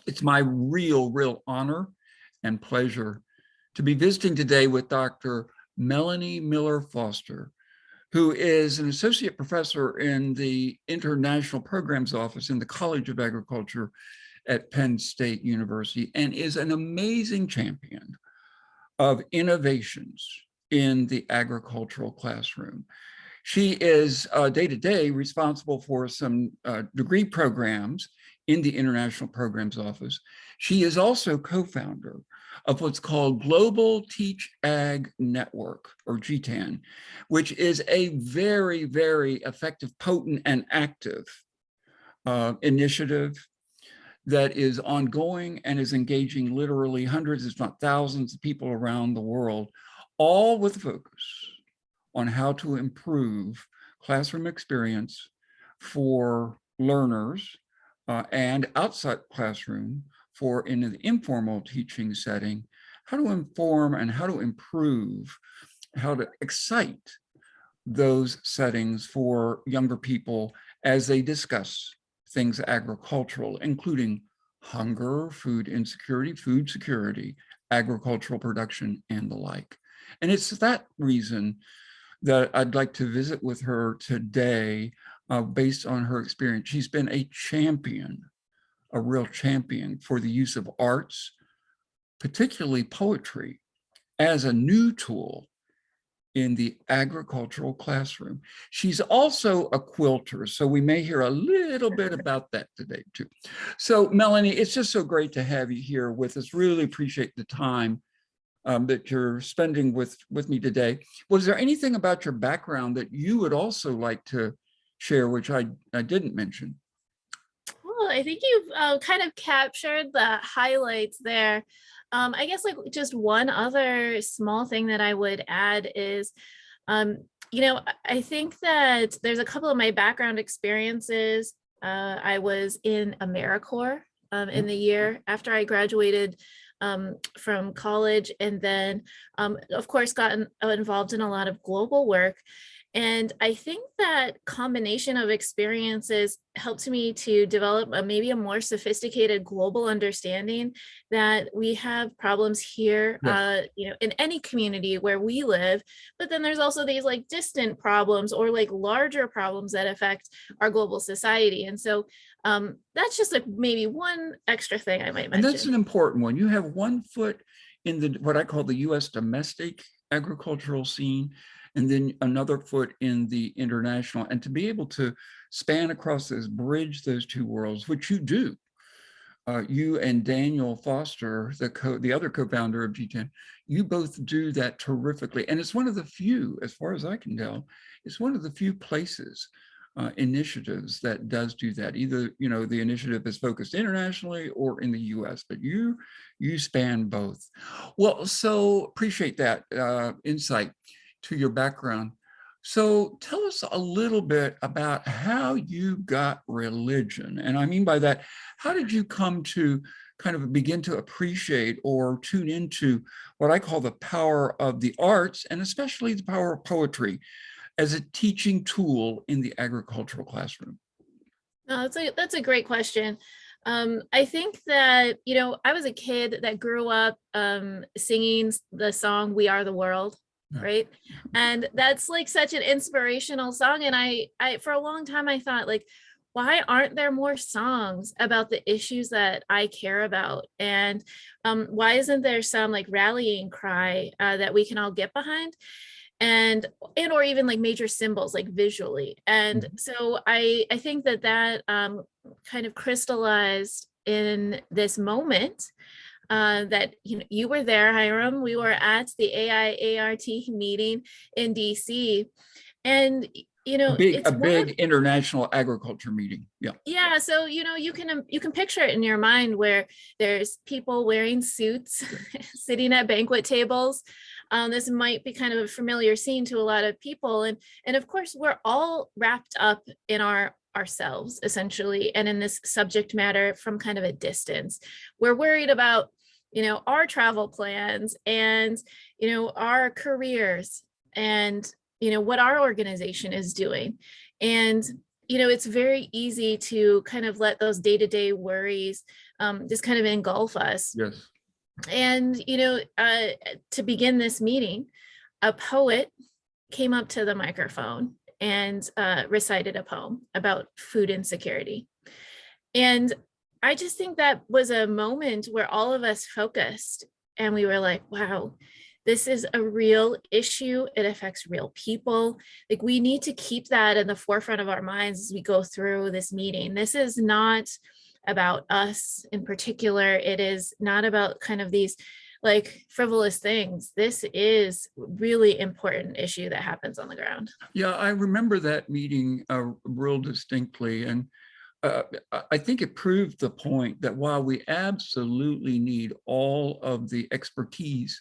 It's my real honor and pleasure to be visiting today with Dr. Melanie Miller Foster, who is an associate professor in the International Programs Office in the College of Agriculture at Penn State University, and is an amazing champion of innovations in the agricultural classroom. She is day to day responsible for some degree programs in the International Programs Office. She is also co-founder of what's called Global Teach Ag Network, or GTAN, which is a very effective, potent, and active initiative that is ongoing and is engaging literally hundreds, if not thousands, of people around the world, all with a focus on how to improve classroom experience for learners and outside classroom for in an informal teaching setting, how to inform and how to improve, how to excite those settings for younger people as they discuss things agricultural, including hunger, food insecurity, food security, agricultural production, and the like. And it's that reason that I'd like to visit with her today based on her experience. She's been a champion, a real champion for the use of arts, particularly poetry, as a new tool in the agricultural classroom. She's also a quilter, so we may hear a little bit about that today too. So Melanie, it's just so great to have you here with us. Really appreciate the time that you're spending with me today. Was there anything about your background that you would also like to share, which I didn't mention? Well, I think you've kind of captured the highlights there. I guess like just one other small thing that I would add is, I think that there's a couple of my background experiences. I was in AmeriCorps in the year after I graduated from college, and then, of course, got involved in a lot of global work. And I think that combination of experiences helped me to develop maybe a more sophisticated global understanding that we have problems here, Yes. in any community where we live. But then there's also these like distant problems or like larger problems that affect our global society. And so that's just like maybe one extra thing I might And that's an mention. important one. You have one foot in the what I call the US domestic agricultural scene, and then another foot in the international. And to be able to span across this, bridge those two worlds, which you do. You and Daniel Foster, the other co-founder of G10, you both do that terrifically. And it's one of the few, as far as I can tell, it's one of the few places, initiatives that does do that. Either, the initiative is focused internationally or in the US, but you span both. Well, so appreciate that insight to your background. So tell us a little bit about how you got religion. And I mean by that, how did you come to kind of begin to appreciate or tune into what I call the power of the arts, and especially the power of poetry as a teaching tool in the agricultural classroom? No, that's a great question. I think that, I was a kid that grew up singing the song "We Are the World," Yeah. right? And that's like such an inspirational song. And I for a long time I thought like, why aren't there more songs about the issues that I care about? And why isn't there some like rallying cry that we can all get behind? And or even like major symbols like visually. And so I think that kind of crystallized in this moment that you were there, Hiram. We were at the AIART meeting in DC, and A it's one of big international agriculture meeting. Yeah. yeah, so you can picture it in your mind where there's people wearing suits sitting at banquet tables. This might be kind of a familiar scene to a lot of people, and of course we're all wrapped up in ourselves essentially, and in this subject matter from kind of a distance. We're worried about our travel plans and our careers and what our organization is doing. And it's very easy to kind of let those day-to-day worries just kind of engulf us. Yes. And, to begin this meeting, a poet came up to the microphone and recited a poem about food insecurity. And I just think that was a moment where all of us focused and we were like, wow, this is a real issue. It affects real people. Like, we need to keep that in the forefront of our minds as we go through this meeting. This is not about us in particular. It is not about kind of these like frivolous things. This is really important issue that happens on the ground. Yeah, I remember that meeting real distinctly. And I think it proved the point that while we absolutely need all of the expertise,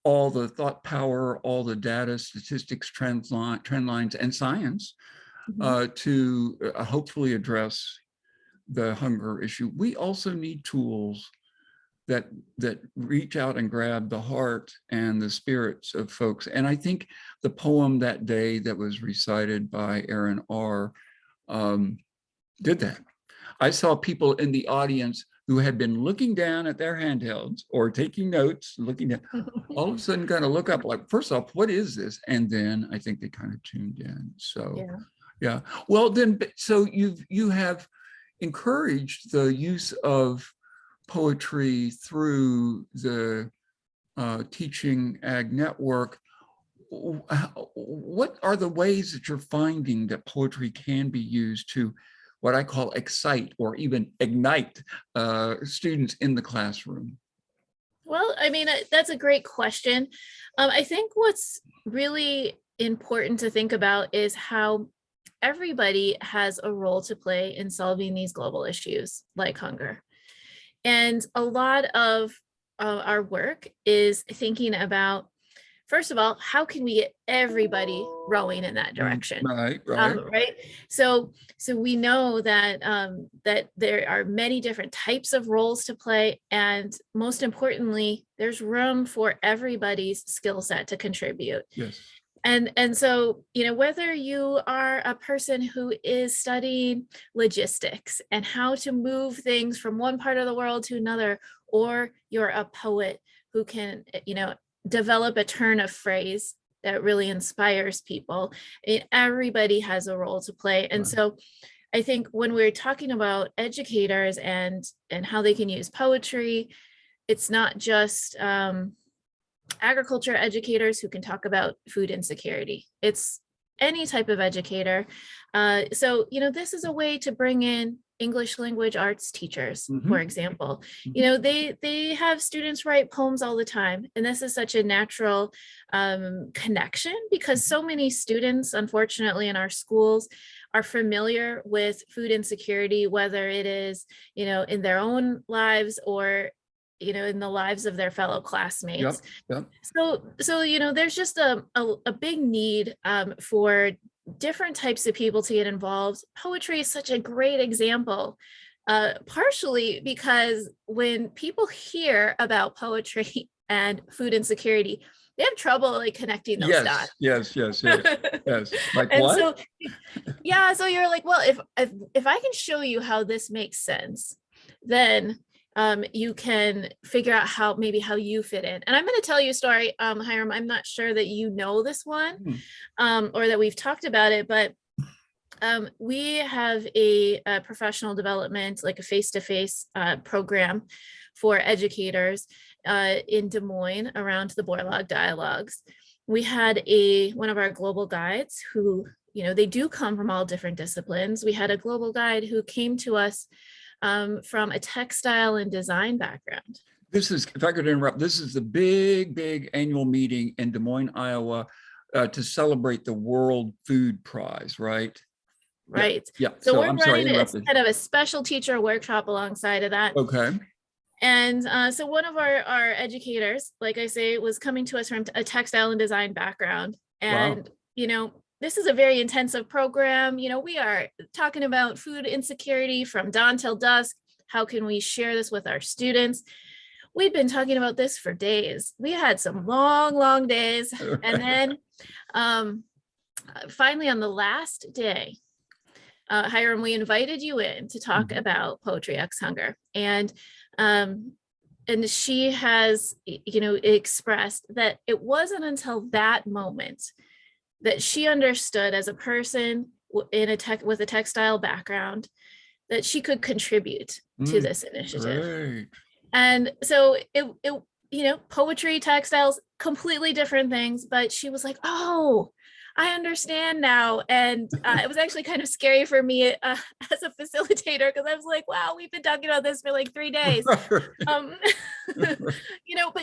all the thought power, all the data, statistics, trend lines, and science to hopefully address the hunger issue, we also need tools that reach out and grab the heart and the spirits of folks. And I think the poem that day that was recited by Aaron R. Did that. I saw people in the audience who had been looking down at their handhelds or taking notes, looking at, all of a sudden kind of look up like, first off, what is this? And then I think they kind of tuned in. So yeah. Well, then, so you have encouraged the use of poetry through the Teaching Ag Network. What are the ways that you're finding that poetry can be used to what I call excite or even ignite students in the classroom? Well, I mean, that's a great question. I think what's really important to think about is how everybody has a role to play in solving these global issues like hunger. And a lot of our work is thinking about, first of all, how can we get everybody rowing in that direction? Right. Right. So we know that that there are many different types of roles to play, and most importantly, there's room for everybody's skill set to contribute. Yes. And so, whether you are a person who is studying logistics and how to move things from one part of the world to another, or you're a poet who can, develop a turn of phrase that really inspires people, everybody has a role to play. And so I think when we're talking about educators and how they can use poetry, it's not just agriculture educators who can talk about food insecurity. It's any type of educator. So, this is a way to bring in English language arts teachers, for example. They have students write poems all the time. And this is such a natural connection because so many students, unfortunately, in our schools are familiar with food insecurity, whether it is, in their own lives or in the lives of their fellow classmates. Yep. So there's just a big need for different types of people to get involved. Poetry is such a great example, partially because when people hear about poetry and food insecurity, they have trouble like connecting those dots. Yes. Like and what? So you're like, well, if I can show you how this makes sense, then you can figure out how you fit in. And I'm going to tell you a story, Hiram. I'm not sure that you know this one or that we've talked about it, but we have a professional development, like a face-to-face program for educators in Des Moines around the Borlaug Dialogues. We had one of our global guides who, they do come from all different disciplines. We had a global guide who came to us from a textile and design background. This is, if I could interrupt, this is the big annual meeting in Des Moines, Iowa, to celebrate the World Food Prize, right? Right. Yeah. So we're running it's kind of a special teacher workshop alongside of that. Okay. And so one of our educators, like I say, was coming to us from a textile and design background. And, this is a very intensive program. We are talking about food insecurity from dawn till dusk. How can we share this with our students? We'd been talking about this for days. We had some long days. And then finally on the last day, Hiram, we invited you in to talk about Poetry X Hunger. And she has, expressed that it wasn't until that moment that she understood, as a person with a textile background, that she could contribute to this initiative. Great. And so poetry, textiles, completely different things, but she was like, oh, I understand now. And it was actually kind of scary for me as a facilitator, because I was like, wow, we've been talking about this for like 3 days. But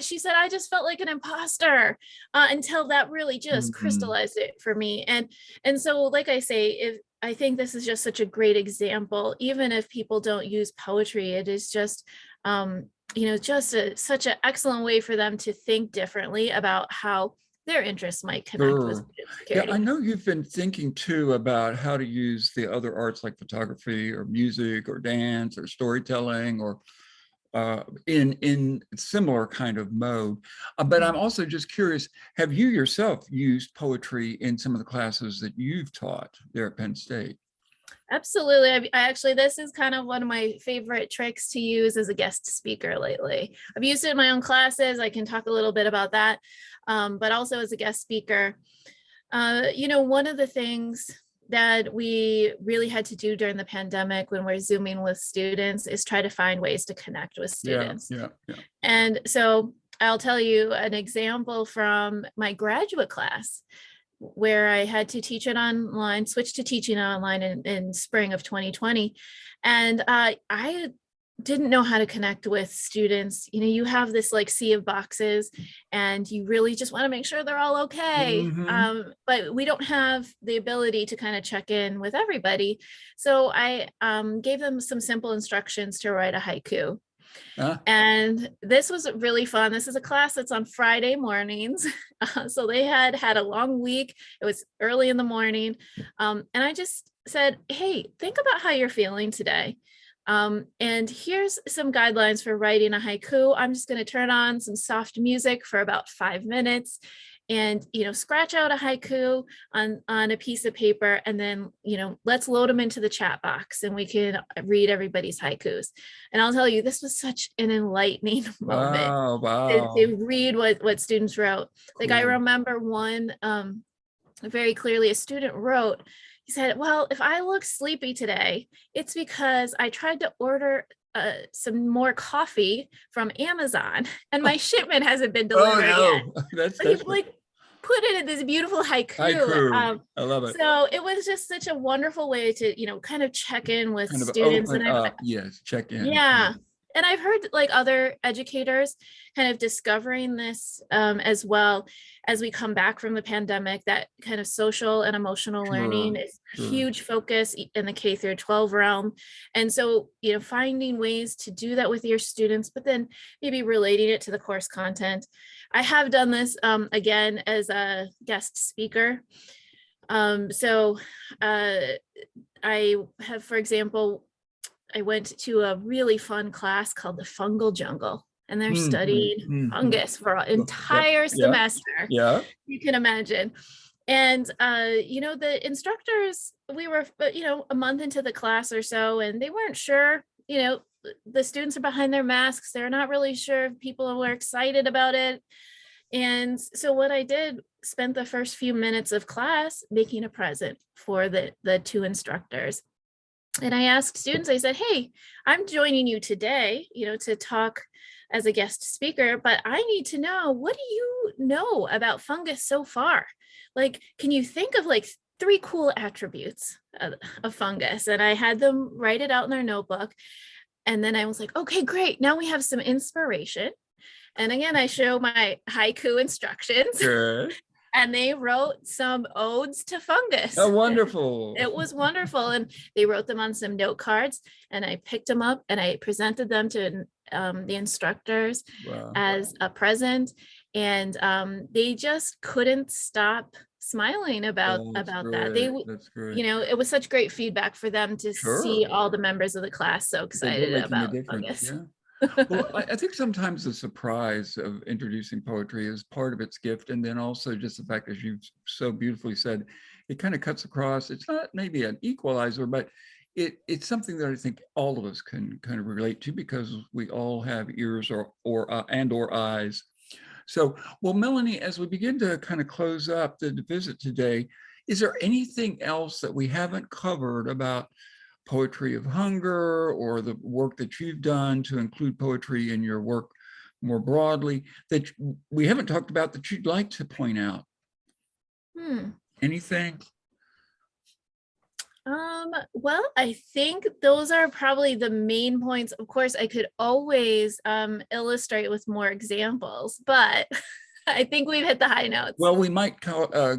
she said, I just felt like an imposter until that really just crystallized it for me. And so, like I say, I think this is just such a great example. Even if people don't use poetry, it is just, such an excellent way for them to think differently about how their interests might connect with student security. Yeah, I know you've been thinking too about how to use the other arts like photography or music or dance or storytelling or in similar kind of mode. But I'm also just curious, have you yourself used poetry in some of the classes that you've taught there at Penn State? Absolutely. I actually, this is kind of one of my favorite tricks to use as a guest speaker lately. I've used it in my own classes. I can talk a little bit about that, but also as a guest speaker. One of the things that we really had to do during the pandemic when we're Zooming with students is try to find ways to connect with students. Yeah. And so I'll tell you an example from my graduate class, where I had to teach it online, switch to teaching online in spring of 2020. And I didn't know how to connect with students. You have this like sea of boxes and you really just want to make sure they're all okay. But we don't have the ability to kind of check in with everybody. So I gave them some simple instructions to write a haiku. And this was really fun. This is a class that's on Friday mornings. So they had a long week. It was early in the morning. And I just said, hey, think about how you're feeling today. And here's some guidelines for writing a haiku. I'm just going to turn on some soft music for about 5 minutes and, scratch out a haiku on a piece of paper, and then, let's load them into the chat box and we can read everybody's haikus. And I'll tell you, this was such an enlightening moment to read what students wrote. Cool. Like I remember one very clearly, a student wrote, he said, well, if I look sleepy today, it's because I tried to order some more coffee from Amazon and my shipment hasn't been delivered yet. That's like put it in this beautiful haiku. I love it. So it was just such a wonderful way to, kind of check in with students. Check in. Yeah. And I've heard like other educators kind of discovering this as well as we come back from the pandemic, that kind of social and emotional learning is a huge focus in the K through 12 realm. And so, finding ways to do that with your students, but then maybe relating it to the course content. I have done this again as a guest speaker. So I have, for example, I went to a really fun class called the Fungal Jungle, and they're studying fungus for an entire semester. Yeah. You can imagine. And, the instructors, we were, a month into the class or so, and they weren't sure, the students are behind their masks. They're not really sure if people were excited about it. And so what I did, spent the first few minutes of class making a present for the two instructors. And I asked students, I said, hey, I'm joining you today, to talk as a guest speaker, but I need to know, what do you know about fungus so far? Like, can you think of like 3 cool attributes of fungus? And I had them write it out in their notebook. And then I was like, okay, great. Now we have some inspiration. And again, I show my haiku instructions. Good. And they wrote some odes to fungus. Oh, wonderful. It was wonderful. And they wrote them on some note cards, and I picked them up and I presented them to the instructors as a present. And they just couldn't stop smiling about that. That's great. It was such great feedback for them to see all the members of the class so excited about fungus. Yeah. Well, I think sometimes the surprise of introducing poetry is part of its gift. And then also just the fact, as you've so beautifully said, it kind of cuts across. It's not maybe an equalizer, but it's something that I think all of us can kind of relate to because we all have ears or eyes. So, well, Melanie, as we begin to kind of close up the visit today, is there anything else that we haven't covered about poetry of hunger or the work that you've done to include poetry in your work more broadly that we haven't talked about that you'd like to point out? Anything? Well, I think those are probably the main points. Of course, I could always illustrate with more examples, but I think we've hit the high notes. Well, we might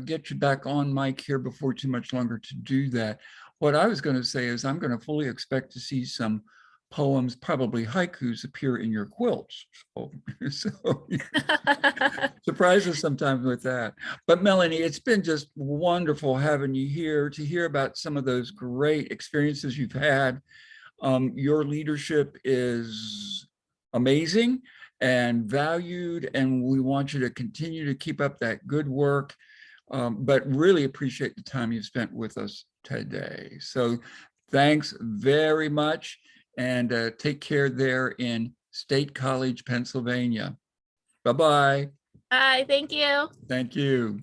get you back on mic here before too much longer to do that. What I was going to say is I'm going to fully expect to see some poems, probably haikus, appear in your quilts. So surprise us sometimes with that. But Melanie, it's been just wonderful having you here to hear about some of those great experiences you've had. Your leadership is amazing and valued, and we want you to continue to keep up that good work, but really appreciate the time you've spent with us today. So thanks very much, and take care there in State College, Pennsylvania. Bye-bye. Bye, thank you. Thank you.